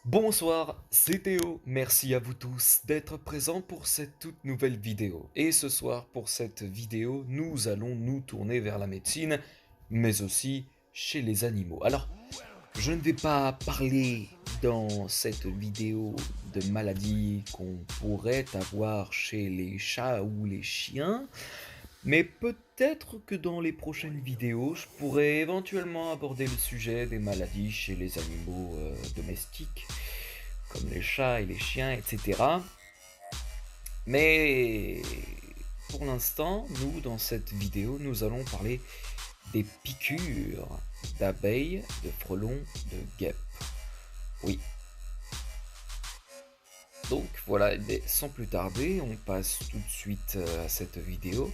Bonsoir, c'est Théo. Merci à vous tous d'être présents pour cette toute nouvelle vidéo. Et ce soir, pour cette vidéo, nous allons nous tourner vers la médecine, mais aussi chez les animaux. Alors, je ne vais pas parler dans cette vidéo de maladies qu'on pourrait avoir chez les chats ou les chiens, mais peut-être que dans les prochaines vidéos, je pourrais éventuellement aborder le sujet des maladies chez les animaux domestiques, comme les chats et les chiens, etc. Mais pour l'instant, nous, dans cette vidéo, nous allons parler des piqûres d'abeilles, de frelons, de guêpes. Oui. Donc voilà, sans plus tarder, on passe tout de suite à cette vidéo.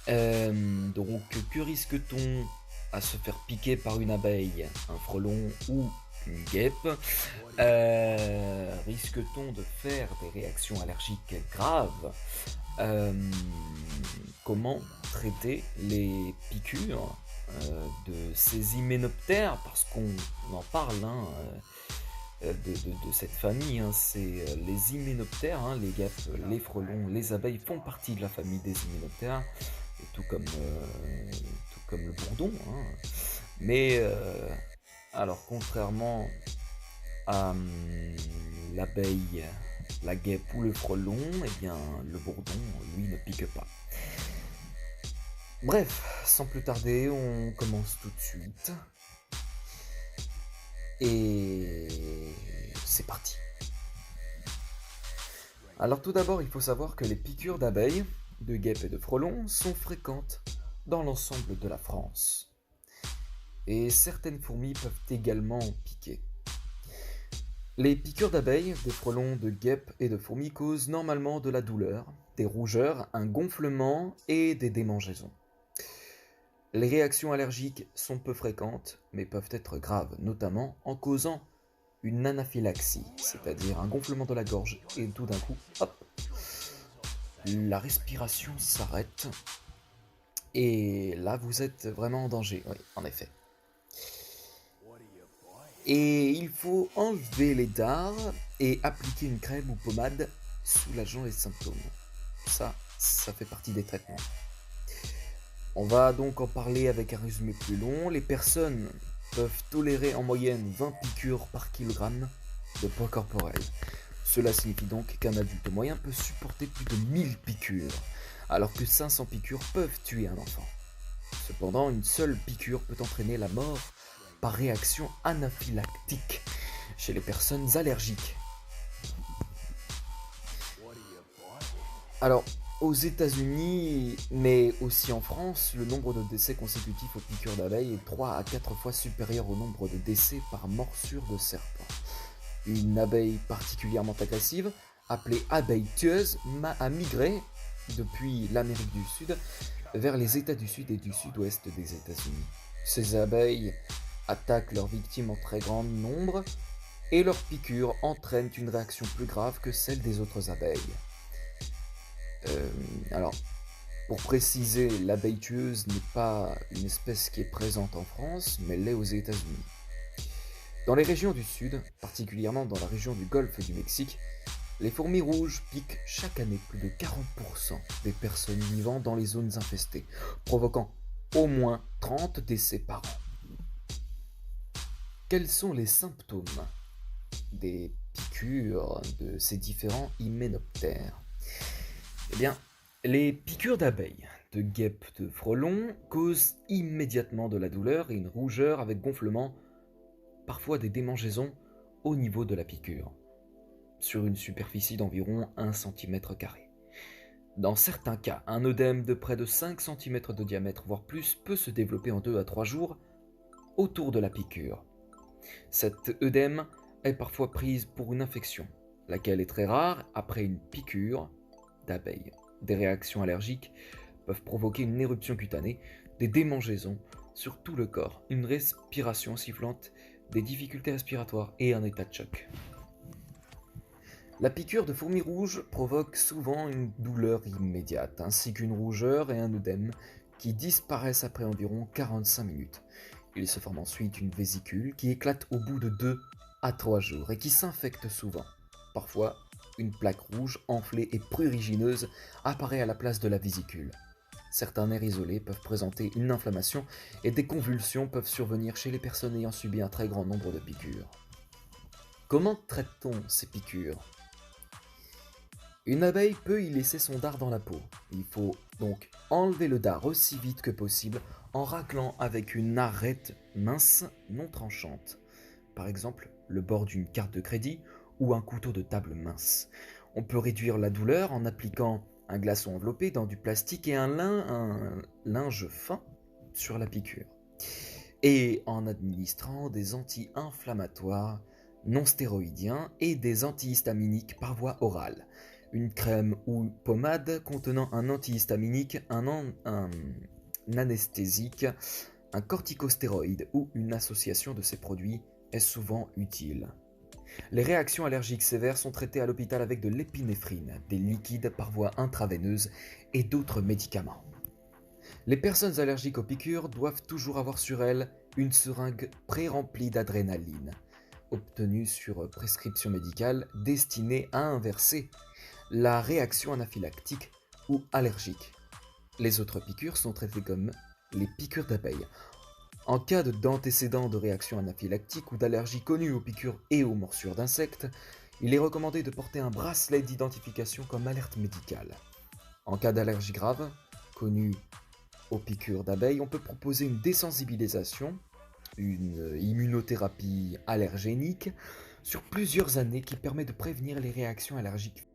Donc, que risque-t-on à se faire piquer par une abeille, un frelon ou une guêpe? Risque-t-on de faire des réactions allergiques graves? Euh, Comment traiter les piqûres de ces hyménoptères? Parce qu'on en parle, hein, de cette famille, hein, c'est les hyménoptères, hein, les guêpes, les frelons, les abeilles font partie de la famille des hyménoptères, et tout comme le bourdon, hein. Mais alors contrairement à l'abeille, la guêpe ou le frelon, eh bien le bourdon, lui, ne pique pas. Bref, sans plus tarder, on commence tout de suite. Et c'est parti. Alors tout d'abord, il faut savoir que les piqûres d'abeilles, de guêpes et de frelons sont fréquentes dans l'ensemble de la France. Et certaines fourmis peuvent également piquer. Les piqûres d'abeilles, de frelons, de guêpes et de fourmis causent normalement de la douleur, des rougeurs, un gonflement et des démangeaisons. Les réactions allergiques sont peu fréquentes, mais peuvent être graves, notamment en causant une anaphylaxie, c'est-à-dire un gonflement de la gorge et tout d'un coup, hop, la respiration s'arrête et là vous êtes vraiment en danger, oui, en effet. Et il faut enlever les dards et appliquer une crème ou pommade soulageant les symptômes. Ça fait partie des traitements. On va donc en parler avec un résumé plus long. Les personnes peuvent tolérer en moyenne 20 piqûres par kilogramme de poids corporel. Cela signifie donc qu'un adulte moyen peut supporter plus de 1000 piqûres, alors que 500 piqûres peuvent tuer un enfant. Cependant, une seule piqûre peut entraîner la mort par réaction anaphylactique chez les personnes allergiques. Alors, aux États-Unis, mais aussi en France, le nombre de décès consécutifs aux piqûres d'abeilles est 3 à 4 fois supérieur au nombre de décès par morsure de serpent. Une abeille particulièrement agressive, appelée abeille tueuse, a migré depuis l'Amérique du Sud vers les États du Sud et du Sud-Ouest des États-Unis. Ces abeilles attaquent leurs victimes en très grand nombre et leurs piqûres entraînent une réaction plus grave que celle des autres abeilles. Alors, pour préciser, l'abeille tueuse n'est pas une espèce qui est présente en France, mais l'est aux États-Unis. Dans les régions du sud, particulièrement dans la région du golfe du Mexique, les fourmis rouges piquent chaque année plus de 40% des personnes vivant dans les zones infestées, provoquant au moins 30 décès par an. Quels sont les symptômes des piqûres de ces différents hyménoptères? Eh bien, les piqûres d'abeilles, de guêpes, de frelons causent immédiatement de la douleur et une rougeur avec gonflement, parfois des démangeaisons au niveau de la piqûre, sur une superficie d'environ 1 cm². Dans certains cas, un œdème de près de 5 cm de diamètre, voire plus, peut se développer en 2 à 3 jours autour de la piqûre. Cet œdème est parfois prise pour une infection, laquelle est très rare après une piqûre d'abeille. Des réactions allergiques peuvent provoquer une éruption cutanée, des démangeaisons sur tout le corps, une respiration sifflante, des difficultés respiratoires et un état de choc. La piqûre de fourmi rouge provoque souvent une douleur immédiate, ainsi qu'une rougeur et un œdème qui disparaissent après environ 45 minutes. Il se forme ensuite une vésicule qui éclate au bout de 2 à 3 jours et qui s'infectent souvent. Parfois, une plaque rouge, enflée et prurigineuse apparaît à la place de la vésicule. Certains nerfs isolés peuvent présenter une inflammation et des convulsions peuvent survenir chez les personnes ayant subi un très grand nombre de piqûres. Comment traite-t-on ces piqûres? Une abeille peut y laisser son dard dans la peau. Il faut donc enlever le dard aussi vite que possible en raclant avec une arête mince non tranchante. Par exemple, le bord d'une carte de crédit ou un couteau de table mince. On peut réduire la douleur en appliquant un glaçon enveloppé dans du plastique et un linge fin sur la piqûre. Et en administrant des anti-inflammatoires non stéroïdiens et des antihistaminiques par voie orale. Une crème ou pommade contenant un antihistaminique, un anesthésique, un corticostéroïde ou une association de ces produits est souvent utile. Les réactions allergiques sévères sont traitées à l'hôpital avec de l'épinéphrine, des liquides par voie intraveineuse et d'autres médicaments. Les personnes allergiques aux piqûres doivent toujours avoir sur elles une seringue pré-remplie d'adrénaline, obtenue sur prescription médicale destinée à inverser la réaction anaphylactique ou allergique. Les autres piqûres sont traitées comme les piqûres d'abeilles. En cas d'antécédent de réaction anaphylactique ou d'allergie connue aux piqûres et aux morsures d'insectes, il est recommandé de porter un bracelet d'identification comme alerte médicale. En cas d'allergie grave, connue aux piqûres d'abeilles, on peut proposer une désensibilisation, une immunothérapie allergénique, sur plusieurs années qui permet de prévenir les réactions allergiques